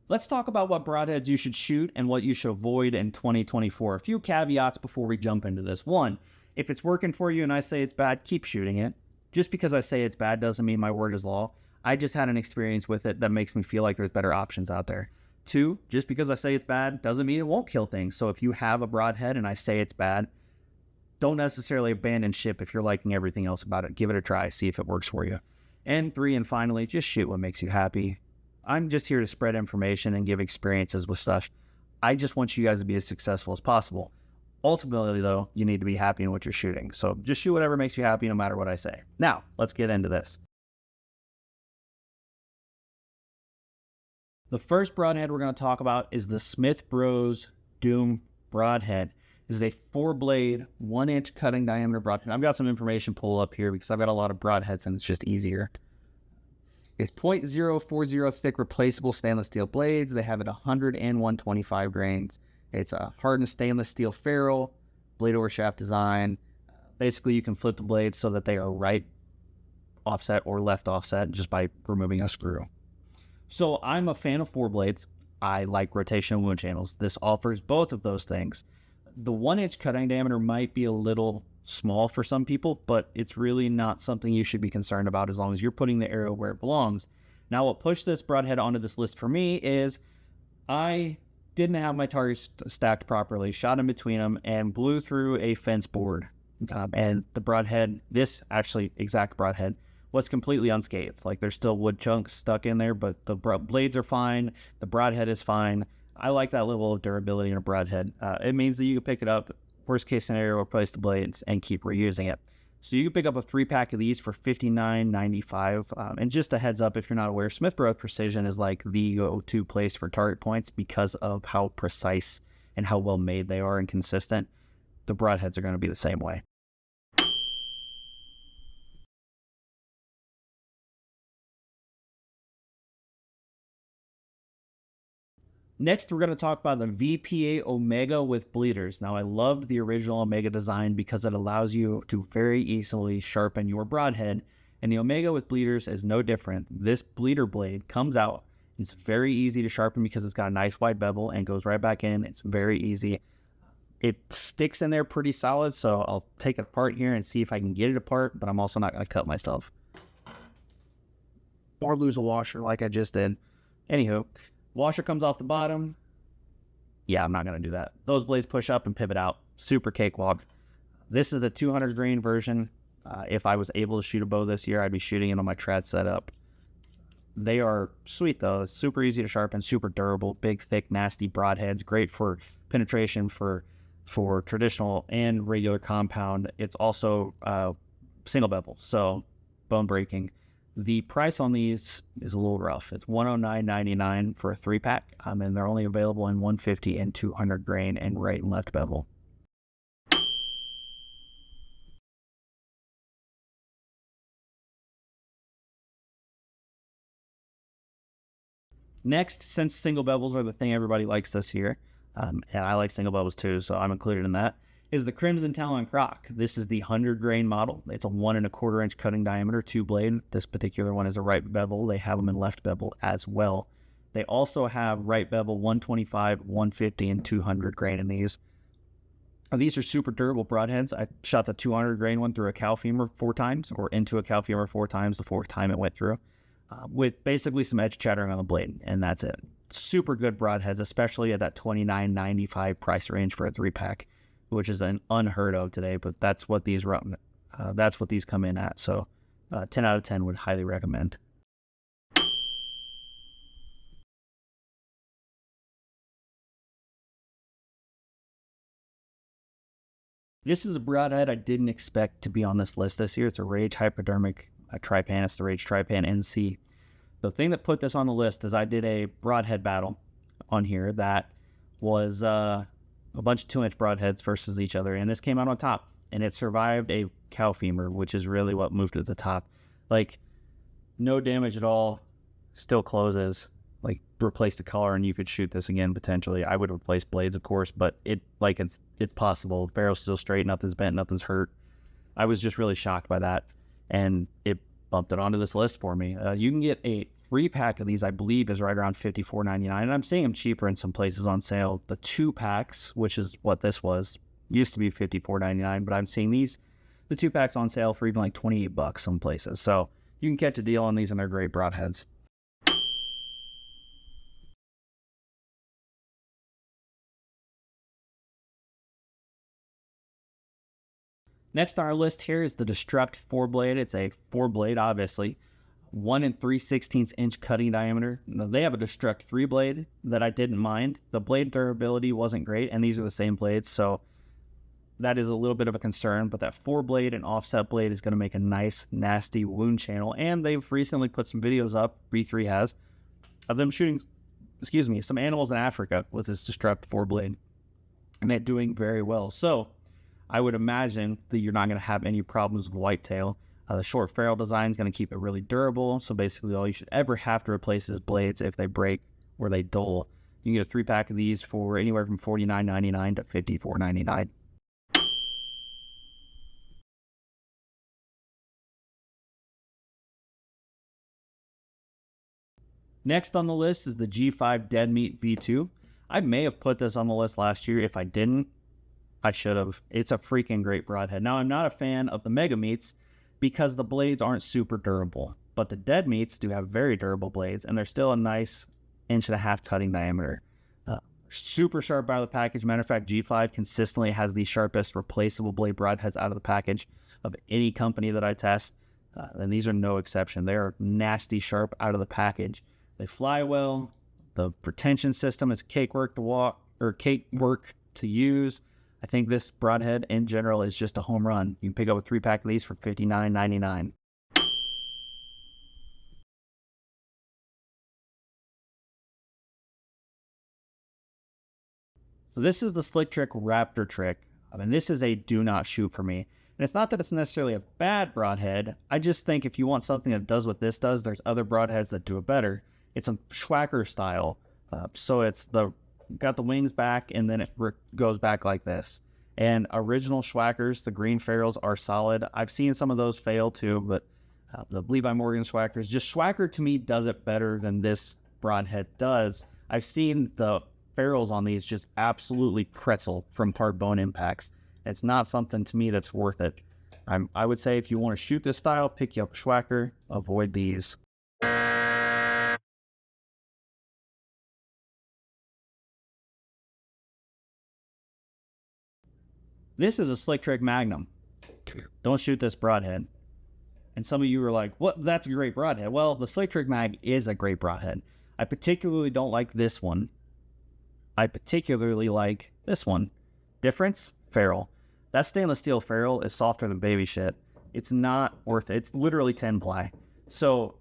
Let's talk about what broadheads you should shoot and what you should avoid in 2024. A few caveats before we jump into this. One, if it's working for you and I say it's bad, keep shooting it. Just because I say it's bad doesn't mean my word is law. I just had an experience with it that makes me feel like there's better options out there. Two, just because I say it's bad doesn't mean it won't kill things. So if you have a broadhead and I say it's bad, don't necessarily abandon ship if you're liking everything else about it. Give it a try, see if it works for you. And three, and finally, just shoot what makes you happy. I'm just here to spread information and give experiences with stuff. I just want you guys to be as successful as possible. Ultimately, though, you need to be happy in what you're shooting. So just shoot whatever makes you happy no matter what I say. Now, let's get into this. The first broadhead we're going to talk about is the Smith Bros Doom Broadhead. This is a 4-blade, 1-inch cutting diameter broadhead. I've got some information pulled up here because I've got a lot of broadheads and it's just easier. It's .040 thick replaceable stainless steel blades. They have it 100 and 125 grains. It's a hardened stainless steel ferrule, blade over shaft design. Basically, you can flip the blades so that they are right offset or left offset just by removing a screw. So I'm a fan of 4 blades. I like rotational wound channels. This offers both of those things. The 1-inch cutting diameter might be a little small for some people, but it's really not something you should be concerned about as long as you're putting the arrow where it belongs. Now, what pushed this broadhead onto this list for me is I didn't have my targets stacked properly, shot in between them, and blew through a fence board. And the broadhead, this actually exact broadhead, was completely unscathed. Like, there's still wood chunks stuck in there, but the blades are fine. The broadhead is fine. I like that level of durability in a broadhead. It means that you can pick it up, worst case scenario, replace the blades and keep reusing it. So you can pick up a 3-pack of these for $59.95. And just a heads up, if you're not aware, Smith Bros Precision is like the go-to place for target points because of how precise and how well made they are and consistent. The broadheads are going to be the same way. Next, we're going to talk about the VPA Omega with bleeders. Now, I loved the original Omega design because it allows you to very easily sharpen your broadhead, and the Omega with bleeders is no different. This bleeder blade comes out. It's very easy to sharpen because it's got a nice wide bevel and goes right back in. It's very easy. It sticks in there pretty solid, so I'll take it apart here and see if I can get it apart, but I'm also not going to cut myself or lose a washer like I just did. Anywho, washer comes off the bottom. Yeah, I'm not going to do that. Those blades push up and pivot out. Super cakewalk. This is the 200 grain version. If I was able to shoot a bow this year, I'd be shooting it on my trad setup. They are sweet, though. It's super easy to sharpen, super durable, big, thick, nasty broadheads. Great for penetration for traditional and regular compound. It's also single bevel, so bone breaking. The price on these is a little rough. It's $109.99 for a 3-pack, and they're only available in 150 and 200 grain and right and left bevel. Next, since single bevels are the thing everybody likes this year, and I like single bevels too, so I'm included in that, is the Crimson Talon Croc. This is the 100 grain model. It's a 1¼ inch cutting diameter, 2-blade. This particular one is a right bevel. They have them in left bevel as well. They also have right bevel 125, 150, and 200 grain in these. These are super durable broadheads. I shot the 200 grain one through a cow femur 4 times, or into a cow femur 4 times the 4th time it went through, with basically some edge chattering on the blade, and that's it. Super good broadheads, especially at that $29.95 price range for a 3-pack. Which is an unheard of today, but that's what these come in at. So 10 out of 10 would highly recommend. This is a broadhead I didn't expect to be on this list this year. It's a Rage Hypodermic Trypan. It's the Rage Trypan NC. The thing that put this on the list is I did a broadhead battle on here that was a bunch of 2-inch broadheads versus each other, and this came out on top, and it survived a cow femur, which is really what moved to the top. Like, no damage at all, still closes, like, replace the collar, and you could shoot this again, potentially. I would replace blades, of course, but it's possible. The barrel's still straight, nothing's bent, nothing's hurt. I was just really shocked by that, and it bumped it onto this list for me. You can get a 3-pack of these, I believe, is right around $54.99, and I'm seeing them cheaper in some places on sale. The 2-packs, which is what this was, used to be $54.99, but I'm seeing the 2-packs on sale for even like $28 some places. So you can catch a deal on these, and they're great broadheads. Next on our list here is the Destruct 4-blade. It's a 4-blade, obviously. 1 3/16" cutting diameter. Now, they have a Destruct 3-blade that I didn't mind. The blade durability wasn't great, and these are the same blades, so that is a little bit of a concern. But that 4-blade and offset blade is going to make a nice, nasty wound channel. And they've recently put some videos up, B3 has, of them shooting, some animals in Africa with this Destruct 4-blade, and they're doing very well. So I would imagine that you're not going to have any problems with whitetail. The short ferrule design is going to keep it really durable. So basically all you should ever have to replace is blades if they break or they dull. You can get a 3-pack of these for anywhere from $49.99 to $54.99. Next on the list is the G5 Dead Meat V2. I may have put this on the list last year. If I didn't, I should have. It's a freaking great broadhead. Now, I'm not a fan of the Mega Meats because the blades aren't super durable, but the Dead Meats do have very durable blades, and they're still a nice 1.5" cutting diameter. Super sharp out of the package. Matter of fact, G5 consistently has the sharpest replaceable blade broadheads out of the package of any company that I test, and these are no exception. They are nasty sharp out of the package. They fly well. The retention system is cakework to use. I think this broadhead in general is just a home run. You can pick up a 3-pack of these for $59.99. So this is the Slick Trick Raptor Trick. I mean, this is a do not shoot for me. And it's not that it's necessarily a bad broadhead. I just think if you want something that does what this does, there's other broadheads that do it better. It's a Schwacker style. So it's got the wings back, and then it goes back like this. And original Schwackers, the green ferrules, are solid. I've seen some of those fail too, but the Levi Morgan Schwackers, just Schwacker to me does it better than this broadhead does. I've seen the ferrules on these just absolutely pretzel from hard bone impacts. It's not something to me that's worth it. I would say if you want to shoot this style, pick you up a Schwacker, avoid these. This is a Slick Trick Magnum. Don't shoot this broadhead. And some of you are like, what? That's a great broadhead. Well, the Slick Trick Mag is a great broadhead. I particularly don't like this one. I particularly like this one. Difference? Ferrule. That stainless steel ferrule is softer than baby shit. It's not worth it. It's literally 10 ply. So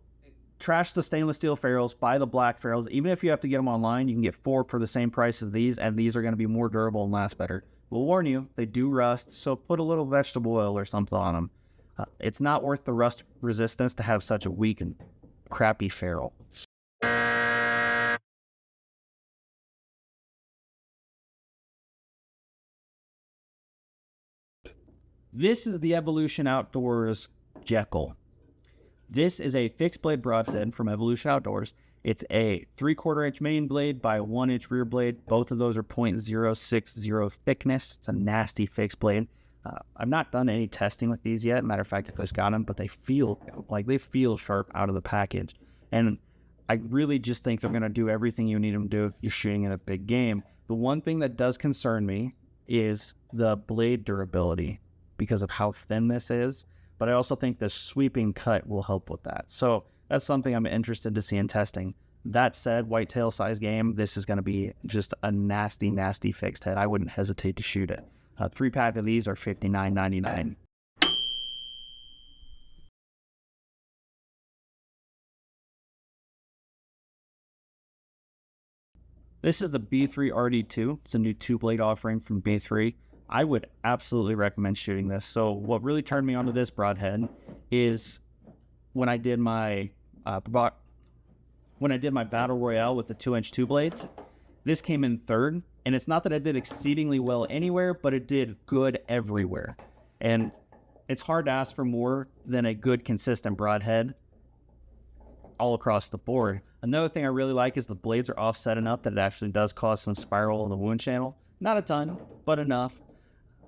trash the stainless steel ferrules, buy the black ferrules. Even if you have to get them online, you can get 4 for the same price as these, and these are going to be more durable and last better. We'll warn you, they do rust, so put a little vegetable oil or something on them. It's not worth the rust resistance to have such a weak and crappy ferrule. This is the Evolution Outdoors Jekyll. This is a fixed blade broadhead from Evolution Outdoors. It's a 3/4 inch main blade by a 1 inch rear blade. Both of those are .060 thickness. It's a nasty fixed blade. I've not done any testing with these yet. Matter of fact, I just got them, but they feel sharp out of the package. And I really just think they're going to do everything you need them to do if you're shooting in a big game. The one thing that does concern me is the blade durability because of how thin this is. But I also think the sweeping cut will help with that. So that's something I'm interested to see in testing. That said, whitetail size game, this is going to be just a nasty, nasty fixed head. I wouldn't hesitate to shoot it. 3-pack of these are $59.99. This is the B3 RD2. It's a new 2-blade offering from B3. I would absolutely recommend shooting this. So what really turned me onto this broadhead is when I did my battle royale with the 2-inch 2-blades. This came in third, and it's not that I did exceedingly well anywhere, but it did good everywhere. And it's hard to ask for more than a good, consistent broadhead all across the board. Another thing I really like is the blades are offset enough that it actually does cause some spiral in the wound channel. Not a ton, but enough.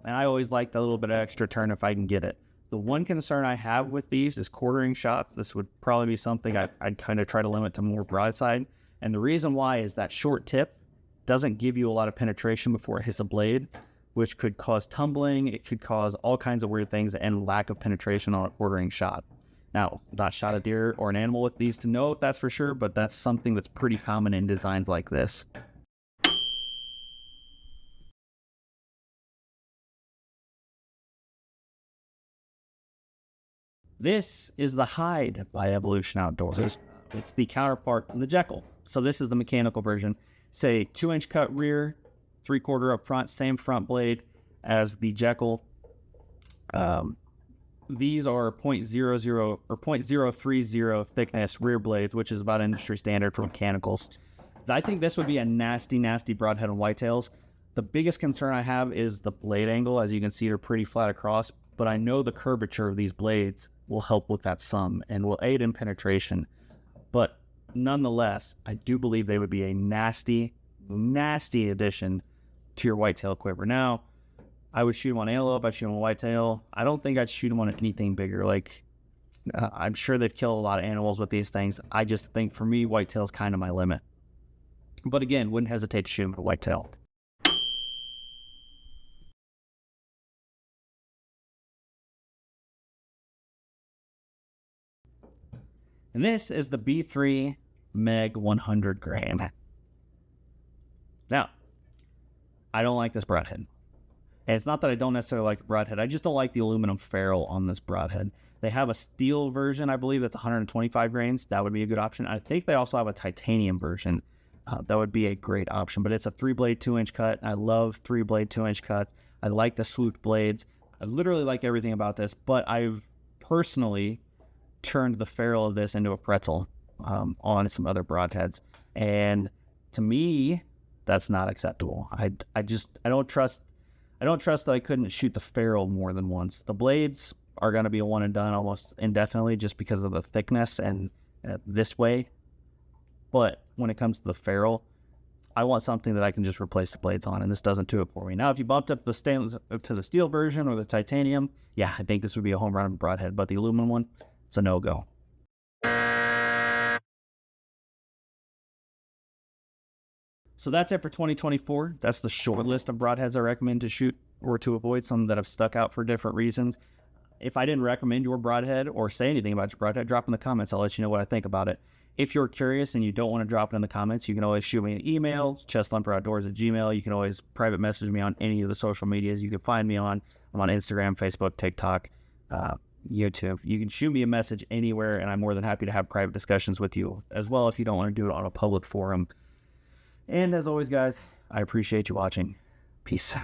And I always like the little bit of extra turn if I can get it. The one concern I have with these is quartering shots. This would probably be something I'd kind of try to limit to more broadside. And the reason why is that short tip doesn't give you a lot of penetration before it hits a blade, which could cause tumbling. It could cause all kinds of weird things and lack of penetration on a quartering shot. Now, not shot a deer or an animal with these to know if that's for sure, but that's something that's pretty common in designs like this. This is the Hide by Evolution Outdoors. It's the counterpart of the Jekyll. So this is the mechanical version. Say 2-inch cut rear, 3/4 up front, same front blade as the Jekyll. These are 0.00 or 0.030 thickness rear blades, which is about industry standard for mechanicals. I think this would be a nasty, nasty broadhead on whitetails. The biggest concern I have is the blade angle. As you can see, they're pretty flat across, but I know the curvature of these blades will help with that some and will aid in penetration. But nonetheless, I do believe they would be a nasty, nasty addition to your whitetail quiver. Now, I would shoot them on antelope, I'd shoot them on whitetail. I don't think I'd shoot them on anything bigger. Like, I'm sure they've killed a lot of animals with these things. I just think for me, whitetail's kind of my limit. But again, wouldn't hesitate to shoot them at whitetail. And this is the B3 Meg 100 gram. Now, I don't like this broadhead. And it's not that I don't necessarily like the broadhead. I just don't like the aluminum ferrule on this broadhead. They have a steel version, I believe, that's 125 grains. That would be a good option. I think they also have a titanium version. That would be a great option. But it's a 3-blade 2-inch cut. I love 3-blade 2-inch cuts. I like the swooped blades. I literally like everything about this. But I've personally turned the ferrule of this into a pretzel on some other broadheads. And to me, that's not acceptable. I don't trust that I couldn't shoot the ferrule more than once. The blades are going to be a one and done almost indefinitely just because of the thickness and this way. But when it comes to the ferrule, I want something that I can just replace the blades on, and this doesn't do it for me. Now, if you bumped up the stainless to the steel version or the titanium, yeah, I think this would be a home run broadhead. But the aluminum one, it's a no-go. So that's it for 2024. That's the short list of broadheads I recommend to shoot or to avoid, some that have stuck out for different reasons. If I didn't recommend your broadhead or say anything about your broadhead, drop in the comments. I'll let you know what I think about it. If you're curious and you don't want to drop it in the comments, you can always shoot me an email, chestthumperoutdoors@gmail.com. You can always private message me on any of the social medias you can find me on. I'm on Instagram, Facebook, TikTok, YouTube. You can shoot me a message anywhere, and I'm more than happy to have private discussions with you as well if you don't want to do it on a public forum. And as always, guys, I appreciate you watching. Peace.